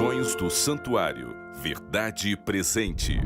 Reflexões do Santuário. Verdade presente.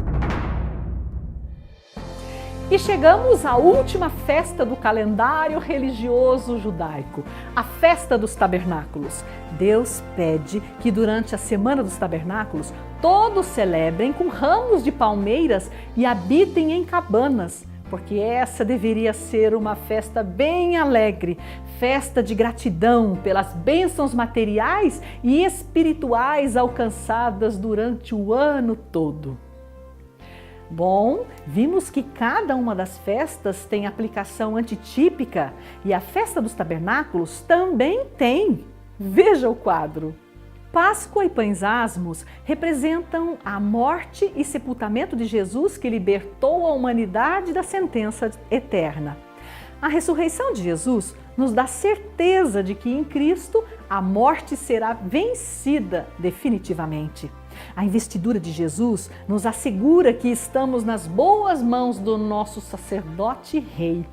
E chegamos à última festa do calendário religioso judaico, a Festa dos Tabernáculos. Deus pede que durante a Semana dos Tabernáculos todos celebrem com ramos de palmeiras e habitem em cabanas, porque essa deveria ser uma festa bem alegre, festa de gratidão pelas bênçãos materiais e espirituais alcançadas durante o ano todo. Bom, vimos que cada uma das festas tem aplicação antitípica e a Festa dos Tabernáculos também tem. Veja o quadro. Páscoa e pães asmos representam a morte e sepultamento de Jesus que libertou a humanidade da sentença eterna. A ressurreição de Jesus nos dá certeza de que em Cristo a morte será vencida definitivamente. A investidura de Jesus nos assegura que estamos nas boas mãos do nosso sacerdote rei.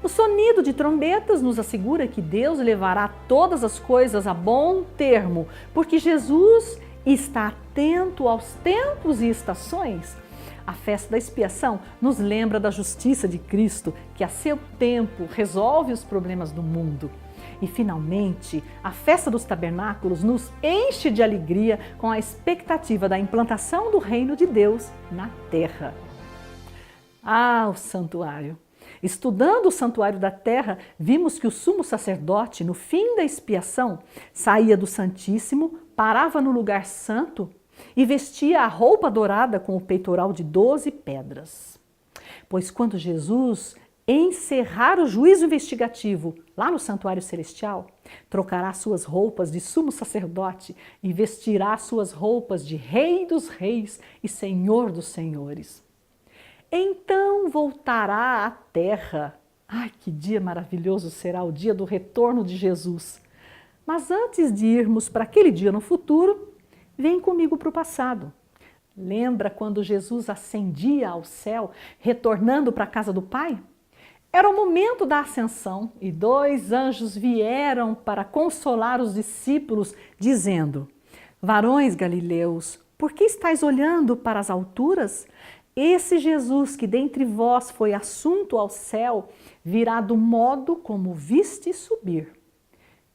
O sonido de trombetas nos assegura que Deus levará todas as coisas a bom termo, porque Jesus está atento aos tempos e estações. A festa da expiação nos lembra da justiça de Cristo, que a seu tempo resolve os problemas do mundo. E, finalmente, a Festa dos Tabernáculos nos enche de alegria com a expectativa da implantação do reino de Deus na terra. Ah, o santuário! Estudando o santuário da terra, vimos que o sumo sacerdote, no fim da expiação, saía do Santíssimo, parava no lugar santo e vestia a roupa dourada com o peitoral de 12 pedras. Pois quando Jesus encerrar o juízo investigativo lá no santuário celestial, trocará suas roupas de sumo sacerdote e vestirá suas roupas de Rei dos Reis e Senhor dos Senhores. Então voltará à terra. Ai, que dia maravilhoso será o dia do retorno de Jesus! Mas antes de irmos para aquele dia no futuro, vem comigo para o passado. Lembra quando Jesus ascendia ao céu, retornando para a casa do Pai? Era o momento da ascensão e 2 anjos vieram para consolar os discípulos, dizendo: Varões galileus, por que estáis olhando para as alturas? Esse Jesus que dentre vós foi assunto ao céu, virá do modo como viste subir.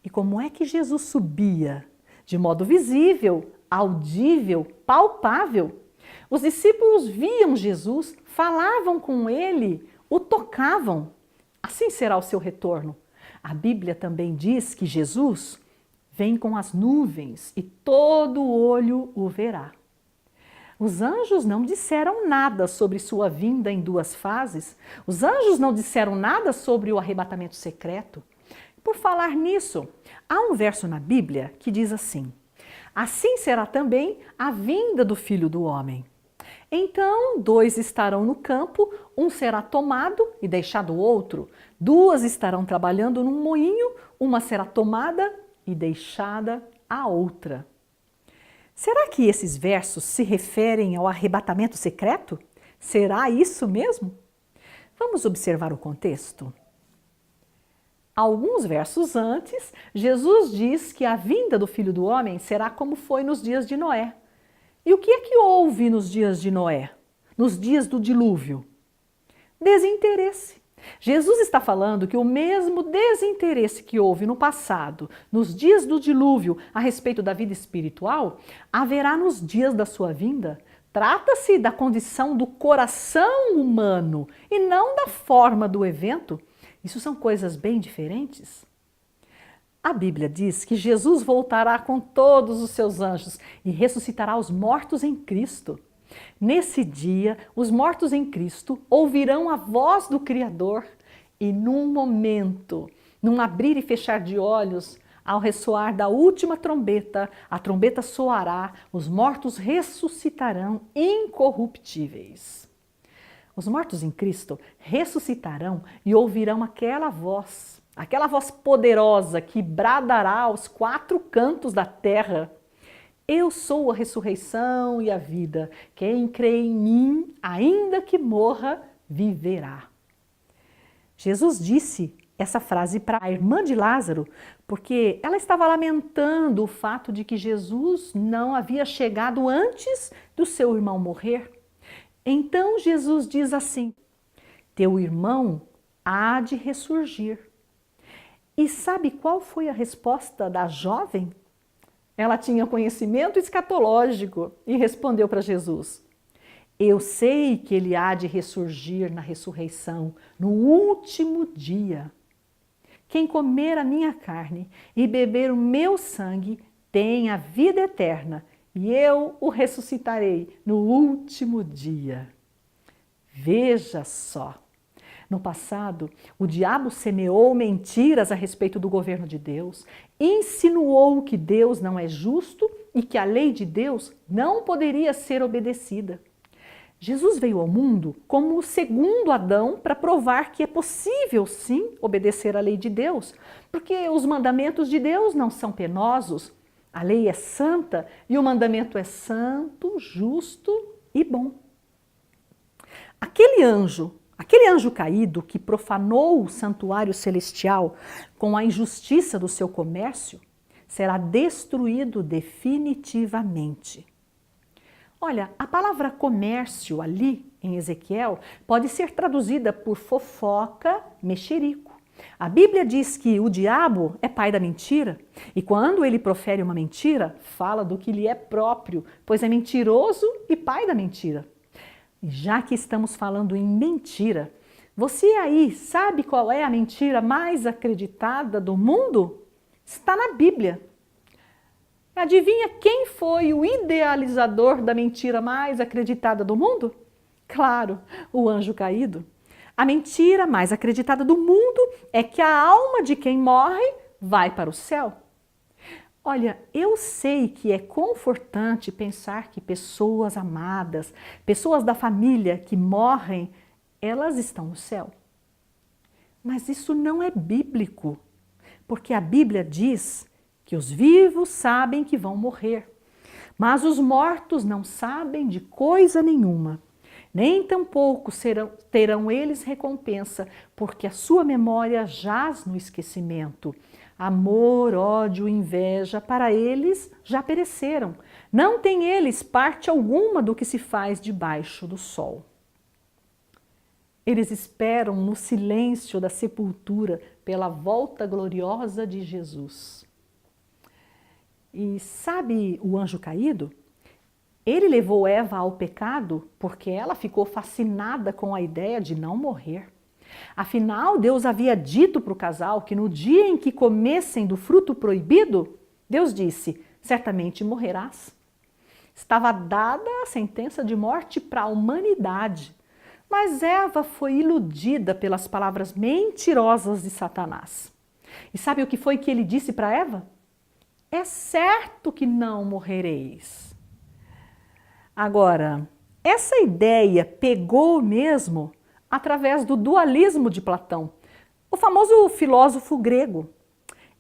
E como é que Jesus subia? De modo visível, audível, palpável. Os discípulos viam Jesus, falavam com ele, o tocavam. Assim será o seu retorno. A Bíblia também diz que Jesus vem com as nuvens e todo olho o verá. Os anjos não disseram nada sobre sua vinda em 2 fases. Os anjos não disseram nada sobre o arrebatamento secreto. Por falar nisso, há um verso na Bíblia que diz assim: Assim será também a vinda do Filho do Homem. Então, 2 estarão no campo, um será tomado e deixado o outro. 2 estarão trabalhando num moinho, uma será tomada e deixada a outra. Será que esses versos se referem ao arrebatamento secreto? Será isso mesmo? Vamos observar o contexto. Alguns versos antes, Jesus diz que a vinda do Filho do Homem será como foi nos dias de Noé. E o que é que houve nos dias de Noé? Nos dias do dilúvio? Desinteresse. Jesus está falando que o mesmo desinteresse que houve no passado, nos dias do dilúvio, a respeito da vida espiritual, haverá nos dias da sua vinda. Trata-se da condição do coração humano e não da forma do evento. Isso são coisas bem diferentes. A Bíblia diz que Jesus voltará com todos os seus anjos e ressuscitará os mortos em Cristo. Nesse dia, os mortos em Cristo ouvirão a voz do Criador e num momento, num abrir e fechar de olhos, ao ressoar da última trombeta, a trombeta soará, os mortos ressuscitarão incorruptíveis. Os mortos em Cristo ressuscitarão e ouvirão aquela voz poderosa que bradará aos 4 cantos da terra: Eu sou a ressurreição e a vida. Quem crê em mim, ainda que morra, viverá. Jesus disse essa frase para a irmã de Lázaro, porque ela estava lamentando o fato de que Jesus não havia chegado antes do seu irmão morrer. Então Jesus diz assim: teu irmão há de ressurgir. E sabe qual foi a resposta da jovem? Ela tinha conhecimento escatológico e respondeu para Jesus: eu sei que ele há de ressurgir na ressurreição, no último dia. Quem comer a minha carne e beber o meu sangue tem a vida eterna, e eu o ressuscitarei no último dia. Veja só! No passado, o diabo semeou mentiras a respeito do governo de Deus, insinuou que Deus não é justo e que a lei de Deus não poderia ser obedecida. Jesus veio ao mundo como o segundo Adão para provar que é possível sim obedecer à lei de Deus, porque os mandamentos de Deus não são penosos, a lei é santa e o mandamento é santo, justo e bom. Aquele anjo caído que profanou o santuário celestial com a injustiça do seu comércio, será destruído definitivamente. Olha, a palavra comércio ali em Ezequiel pode ser traduzida por fofoca, mexerico. A Bíblia diz que o diabo é pai da mentira e quando ele profere uma mentira, fala do que lhe é próprio, pois é mentiroso e pai da mentira. E já que estamos falando em mentira, você aí sabe qual é a mentira mais acreditada do mundo? Está na Bíblia. Adivinha quem foi o idealizador da mentira mais acreditada do mundo? Claro, o anjo caído. A mentira mais acreditada do mundo é que a alma de quem morre vai para o céu. Olha, eu sei que é confortante pensar que pessoas amadas, pessoas da família que morrem, elas estão no céu. Mas isso não é bíblico, porque a Bíblia diz que os vivos sabem que vão morrer, mas os mortos não sabem de coisa nenhuma, nem tampouco terão eles recompensa, porque a sua memória jaz no esquecimento. Amor, ódio, inveja, para eles já pereceram. Não têm eles parte alguma do que se faz debaixo do sol. Eles esperam no silêncio da sepultura pela volta gloriosa de Jesus. E sabe o anjo caído? Ele levou Eva ao pecado porque ela ficou fascinada com a ideia de não morrer. Afinal, Deus havia dito para o casal que no dia em que comessem do fruto proibido, Deus disse, certamente morrerás. Estava dada a sentença de morte para a humanidade, mas Eva foi iludida pelas palavras mentirosas de Satanás. E sabe o que foi que ele disse para Eva? É certo que não morrereis. Agora, essa ideia pegou mesmo através do dualismo de Platão, o famoso filósofo grego.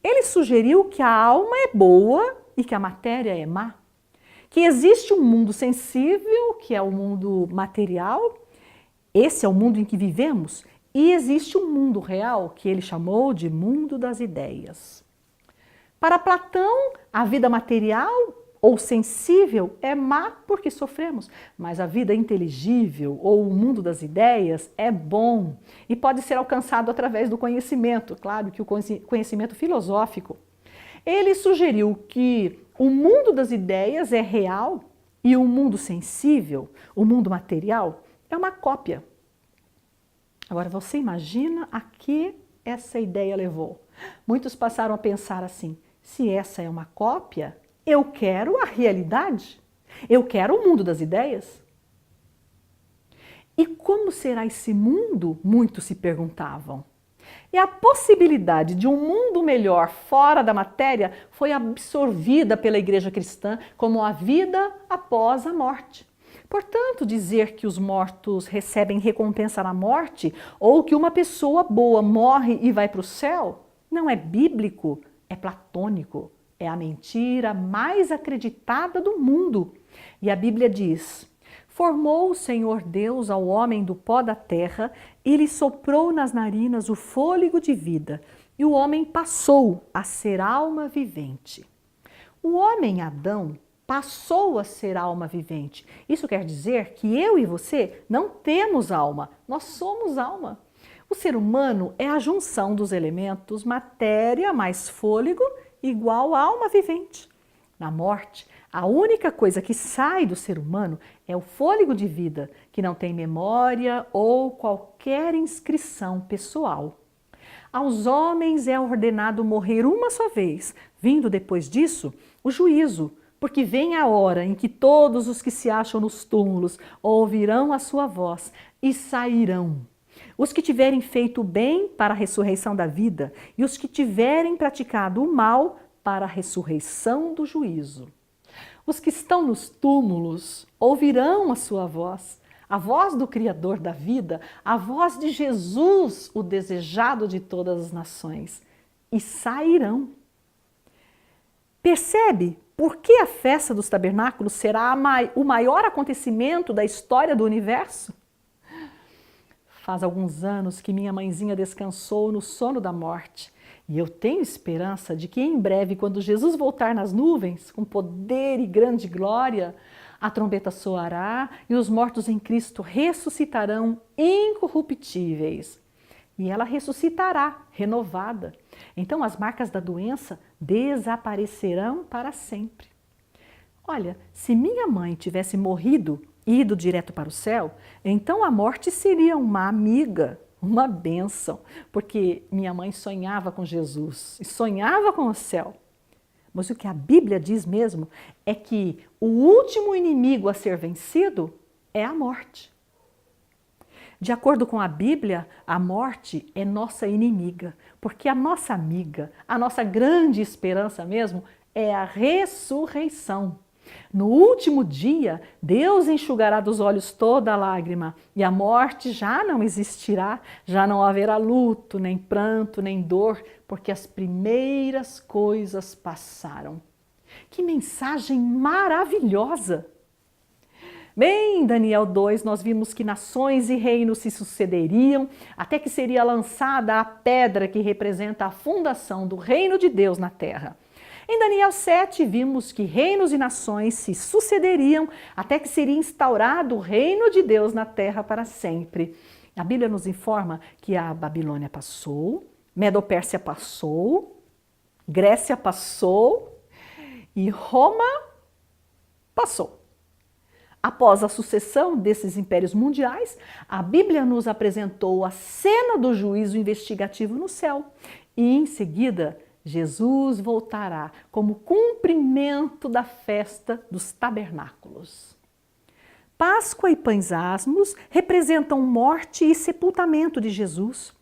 Ele sugeriu que a alma é boa e que a matéria é má, que existe um mundo sensível, que é o mundo material, esse é o mundo em que vivemos, e existe um mundo real, que ele chamou de mundo das ideias. Para Platão, a vida material ou sensível é má porque sofremos, mas a vida inteligível ou o mundo das ideias é bom e pode ser alcançado através do conhecimento, claro que o conhecimento filosófico. Ele sugeriu que o mundo das ideias é real e o mundo sensível, o mundo material, é uma cópia. Agora você imagina a que essa ideia levou? Muitos passaram a pensar assim, se essa é uma cópia, eu quero a realidade, eu quero o mundo das ideias. E como será esse mundo? Muitos se perguntavam. E a possibilidade de um mundo melhor fora da matéria foi absorvida pela igreja cristã como a vida após a morte. Portanto, dizer que os mortos recebem recompensa na morte ou que uma pessoa boa morre e vai para o céu não é bíblico, é platônico. É a mentira mais acreditada do mundo. E a Bíblia diz, formou o Senhor Deus ao homem do pó da terra e lhe soprou nas narinas o fôlego de vida, e o homem passou a ser alma vivente. O homem Adão passou a ser alma vivente. Isso quer dizer que eu e você não temos alma, nós somos alma. O ser humano é a junção dos elementos matéria mais fôlego igual a alma vivente. Na morte, a única coisa que sai do ser humano é o fôlego de vida, que não tem memória ou qualquer inscrição pessoal. Aos homens é ordenado morrer uma só vez, vindo depois disso o juízo, porque vem a hora em que todos os que se acham nos túmulos ouvirão a sua voz e sairão. Os que tiverem feito o bem para a ressurreição da vida e os que tiverem praticado o mal para a ressurreição do juízo. Os que estão nos túmulos ouvirão a sua voz, a voz do Criador da vida, a voz de Jesus, o desejado de todas as nações, e sairão. Percebe por que a festa dos tabernáculos será o maior acontecimento da história do universo? Faz alguns anos que minha mãezinha descansou no sono da morte. E eu tenho esperança de que em breve, quando Jesus voltar nas nuvens, com poder e grande glória, a trombeta soará e os mortos em Cristo ressuscitarão incorruptíveis. E ela ressuscitará, renovada. Então as marcas da doença desaparecerão para sempre. Olha, se minha mãe tivesse morrido e ido direto para o céu, então a morte seria uma amiga, uma bênção, porque minha mãe sonhava com Jesus e sonhava com o céu. Mas o que a Bíblia diz mesmo é que o último inimigo a ser vencido é a morte. De acordo com a Bíblia, a morte é nossa inimiga, porque a nossa amiga, a nossa grande esperança mesmo, é a ressurreição. No último dia, Deus enxugará dos olhos toda a lágrima e a morte já não existirá, já não haverá luto, nem pranto, nem dor, porque as primeiras coisas passaram. Que mensagem maravilhosa! Bem, em Daniel 2, nós vimos que nações e reinos se sucederiam, até que seria lançada a pedra que representa a fundação do reino de Deus na terra. Em Daniel 7, vimos que reinos e nações se sucederiam até que seria instaurado o reino de Deus na terra para sempre. A Bíblia nos informa que a Babilônia passou, Medo-Pérsia passou, Grécia passou e Roma passou. Após a sucessão desses impérios mundiais, a Bíblia nos apresentou a cena do juízo investigativo no céu e, em seguida, Jesus voltará como cumprimento da festa dos tabernáculos. Páscoa e pães asmos representam morte e sepultamento de Jesus.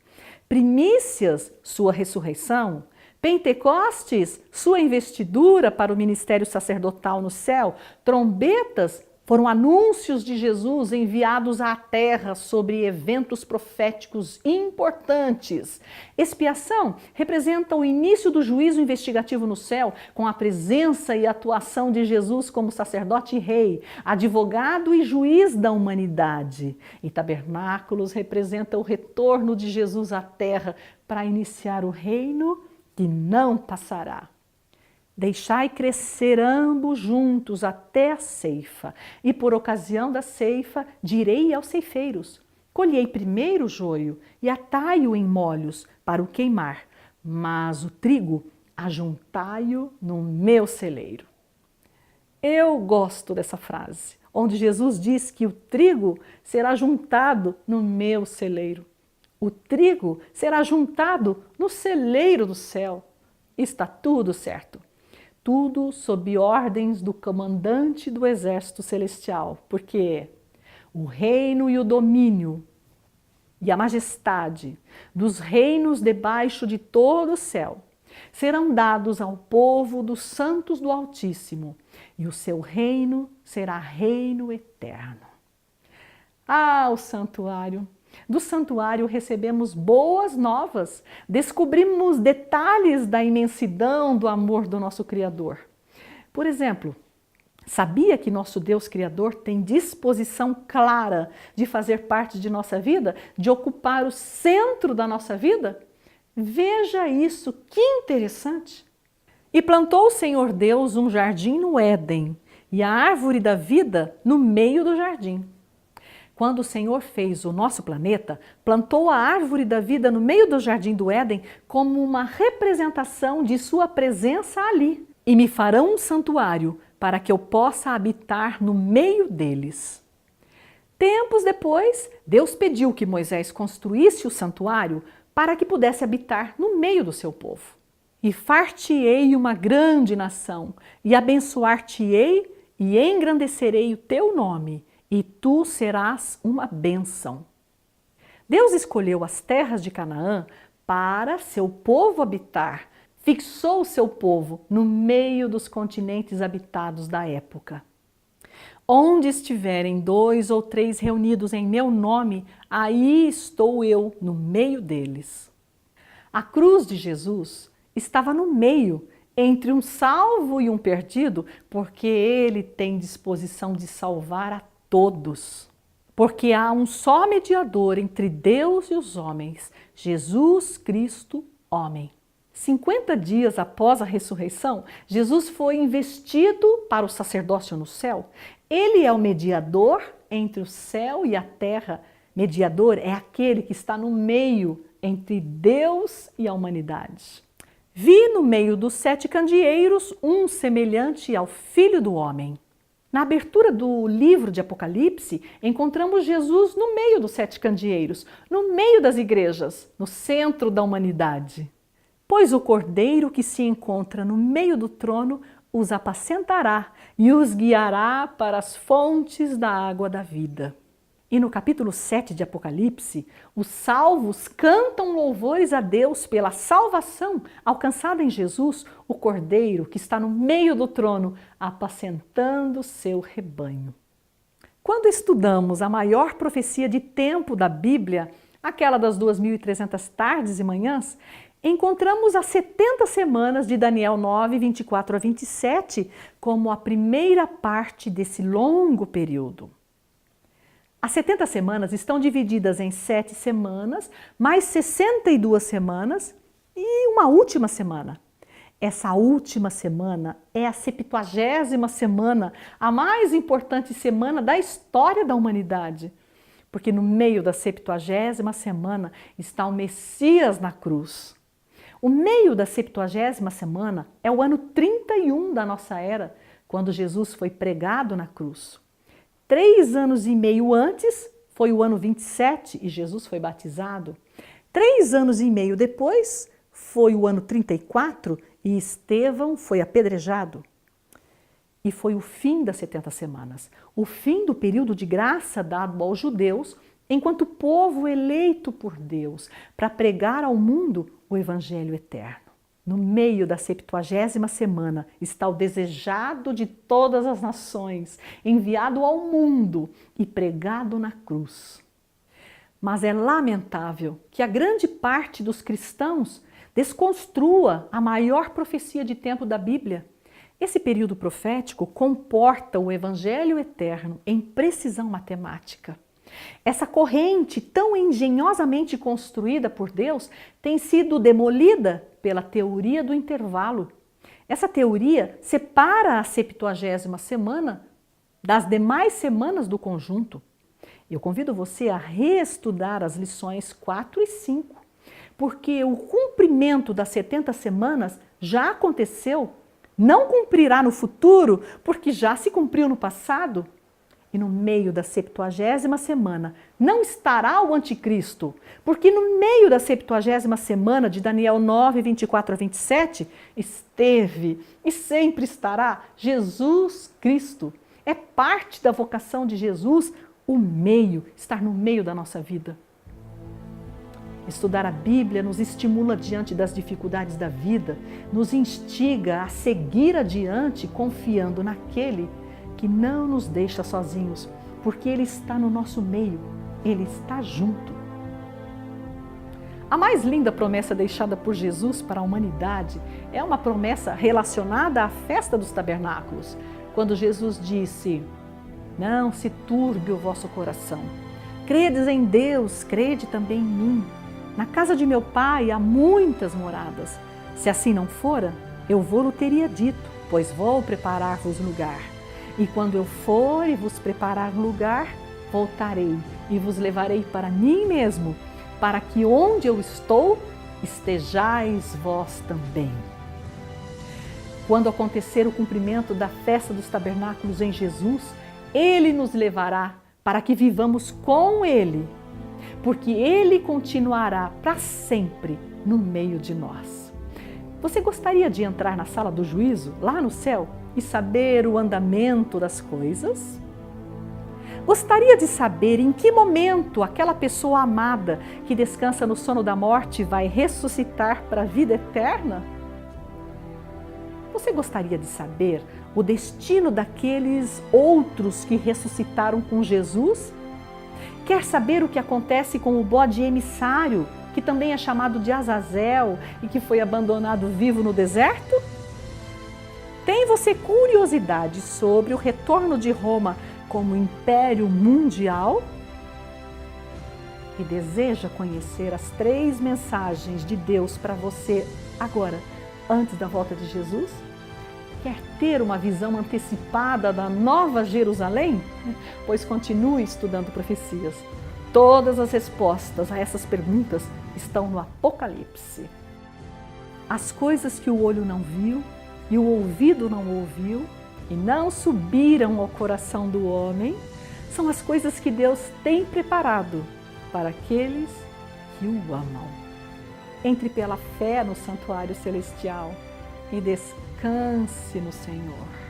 Primícias, sua ressurreição. Pentecostes, sua investidura para o ministério sacerdotal no céu. Trombetas, foram anúncios de Jesus enviados à terra sobre eventos proféticos importantes. Expiação representa o início do juízo investigativo no céu, com a presença e atuação de Jesus como sacerdote e rei, advogado e juiz da humanidade. E tabernáculos representa o retorno de Jesus à terra para iniciar o reino que não passará. Deixai crescer ambos juntos até a ceifa, e por ocasião da ceifa direi aos ceifeiros: colhei primeiro o joio e atai-o em molhos para o queimar, mas o trigo ajuntai-o no meu celeiro. Eu gosto dessa frase, onde Jesus diz que o trigo será juntado no meu celeiro. O trigo será juntado no celeiro do céu. Está tudo certo. Tudo sob ordens do comandante do exército celestial, porque o reino e o domínio e a majestade dos reinos debaixo de todo o céu serão dados ao povo dos santos do Altíssimo, e o seu reino será reino eterno. Ah, o santuário! Do santuário recebemos boas novas, descobrimos detalhes da imensidão do amor do nosso Criador. Por exemplo, Sabia que nosso Deus Criador tem disposição clara de fazer parte de nossa vida, de ocupar o centro da nossa vida? Veja isso, que interessante! E plantou o Senhor Deus um jardim no Éden, e a árvore da vida no meio do jardim. Quando o Senhor fez o nosso planeta, plantou a árvore da vida no meio do jardim do Éden como uma representação de sua presença ali. E me farão um santuário para que eu possa habitar no meio deles. Tempos depois, Deus pediu que Moisés construísse o santuário para que pudesse habitar no meio do seu povo. E far-te-ei uma grande nação, e abençoar-te-ei e engrandecerei o teu nome, e tu serás uma bênção. Deus escolheu as terras de Canaã para seu povo habitar, fixou o seu povo no meio dos continentes habitados da época. Onde estiverem 2 ou 3 reunidos em meu nome, aí estou eu no meio deles. A cruz de Jesus estava no meio, entre um salvo e um perdido, porque ele tem disposição de salvar a todos. Porque há um só mediador entre Deus e os homens, Jesus Cristo, homem. 50 dias após a ressurreição, Jesus foi investido para o sacerdócio no céu. Ele é o mediador entre o céu e a terra. Mediador é aquele que está no meio entre Deus e a humanidade. Vi no meio dos 7 candeeiros um semelhante ao Filho do Homem. Na abertura do livro de Apocalipse, encontramos Jesus no meio dos 7 candeeiros, no meio das igrejas, no centro da humanidade. Pois o Cordeiro que se encontra no meio do trono os apacentará e os guiará para as fontes da água da vida. E no capítulo 7 de Apocalipse, os salvos cantam louvores a Deus pela salvação alcançada em Jesus, o Cordeiro que está no meio do trono, apacentando seu rebanho. Quando estudamos a maior profecia de tempo da Bíblia, aquela das 2.300 tardes e manhãs, encontramos as 70 semanas de Daniel 9, 24 a 27, como a primeira parte desse longo período. As 70 semanas estão divididas em 7 semanas, mais 62 semanas e uma última semana. Essa última semana é a 70ª semana, a mais importante semana da história da humanidade. Porque no meio da 70ª semana está o Messias na cruz. O meio da 70ª semana é o ano 31 da nossa era, quando Jesus foi pregado na cruz. 3 anos e meio antes foi o ano 27 e Jesus foi batizado. 3 anos e meio depois foi o ano 34 e Estevão foi apedrejado. E foi o fim das 70 semanas, o fim do período de graça dado aos judeus, enquanto povo eleito por Deus, para pregar ao mundo o Evangelho eterno. No meio da 70ª semana está o desejado de todas as nações, enviado ao mundo e pregado na cruz. Mas é lamentável que a grande parte dos cristãos desconstrua a maior profecia de tempo da Bíblia. Esse período profético comporta o Evangelho eterno em precisão matemática. Essa corrente tão engenhosamente construída por Deus tem sido demolida pela teoria do intervalo. Essa teoria separa a 70ª semana das demais semanas do conjunto. Eu convido você a reestudar as lições 4 e 5, porque o cumprimento das 70 semanas já aconteceu, não cumprirá no futuro, porque já se cumpriu no passado. E no meio da 70ª semana não estará o anticristo, porque no meio da 70ª semana de Daniel 9, 24 a 27, esteve e sempre estará Jesus Cristo. É parte da vocação de Jesus o meio, estar no meio da nossa vida. Estudar a Bíblia nos estimula diante das dificuldades da vida, nos instiga a seguir adiante confiando naquele que não nos deixa sozinhos, porque Ele está no nosso meio, Ele está junto. A mais linda promessa deixada por Jesus para a humanidade é uma promessa relacionada à festa dos tabernáculos, quando Jesus disse: não se turbe o vosso coração. Credes em Deus, crede também em mim. Na casa de meu Pai há muitas moradas. Se assim não fora, eu vou-lo teria dito, pois vou preparar-vos lugar. E quando eu for e vos preparar lugar, voltarei e vos levarei para mim mesmo, para que onde eu estou, estejais vós também. Quando acontecer o cumprimento da festa dos tabernáculos em Jesus, Ele nos levará para que vivamos com Ele, porque Ele continuará para sempre no meio de nós. Você gostaria de entrar na sala do juízo, lá no céu, e saber o andamento das coisas? Gostaria de saber em que momento aquela pessoa amada que descansa no sono da morte vai ressuscitar para a vida eterna? Você gostaria de saber o destino daqueles outros que ressuscitaram com Jesus? Quer saber o que acontece com o bode emissário, que também é chamado de Azazel e que foi abandonado vivo no deserto? Tem você curiosidade sobre o retorno de Roma como império mundial? E deseja conhecer as 3 mensagens de Deus para você agora, antes da volta de Jesus? Quer ter uma visão antecipada da Nova Jerusalém? Pois continue estudando profecias. Todas as respostas a essas perguntas estão no Apocalipse. As coisas que o olho não viu e o ouvido não ouviu e não subiram ao coração do homem são as coisas que Deus tem preparado para aqueles que o amam. Entre pela fé no santuário celestial e descanse no Senhor.